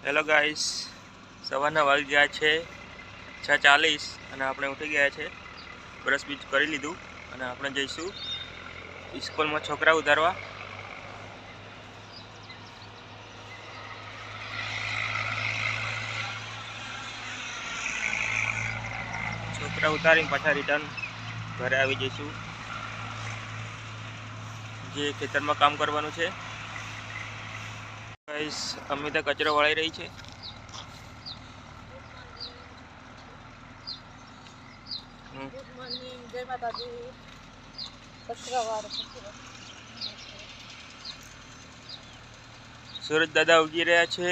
Hello guys, સવારના વાગી ગયા છે 6:40 અને આપણે ઉઠી ગયા છે. બ્રશ બીજ કરી લીધું અને આપણે જઈશું સ્કૂલમાં છોકરા ઉતારવા. છોકરા ઉતારીને પાછા રિટર્ન ઘરે આવી જઈશું. જે ખેતરમાં કામ કરવાનું છે. ગાઈસ, અમિતા કચરો વાળી રહી છે. ગુડ મોર્નિંગ, જય માતાજી. કચરાવાળો કચરો. સુરજ દાદા ઉગી રહ્યા છે.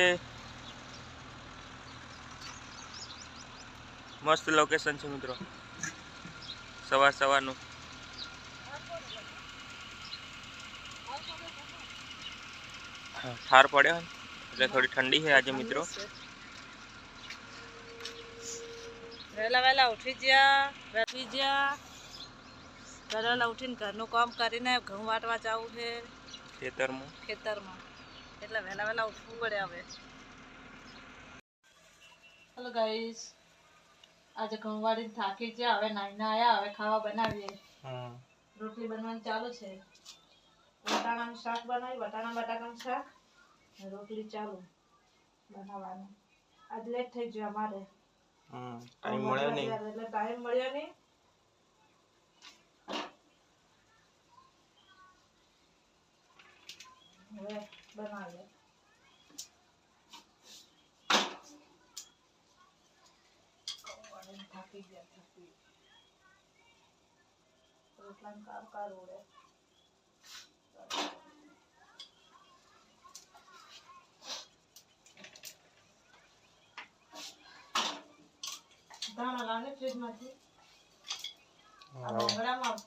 મસ્ત લોકેશન છે મિત્રો, સવારનું. ઠાર પડ્યો એટલે થોડી ઠંડી છે આજે મિત્રો. વહેલા ઉઠી ગયા. વહેલા ઉઠીને ઘરનું કામ કરીને ઘઉં વાટવા જવું છે ખેતરમાં. એટલે વહેલા ઉઠવું પડે હવે. હેલો ગાઈસ, આજે ઘઉં વાળીને થાકી ગયા. હવે નાઈને આયા. હવે ખાવા બનાવીએ. રોટલી બનવાનું ચાલુ છે. વટાણાનું શાક બનાવી, બટાકાનું શાક. રોટલી ચાલુ બનાવવાનું. આજ લેટ થઈ ગયો અમારે. ટાઈમ મળ્યો નહીં. હવે બનાવીએ. થાકી ગયા. રોટલાનું કાર ઉડે. દાણા લાવને ફ્રીજમાંથી. આ ભંગડામાં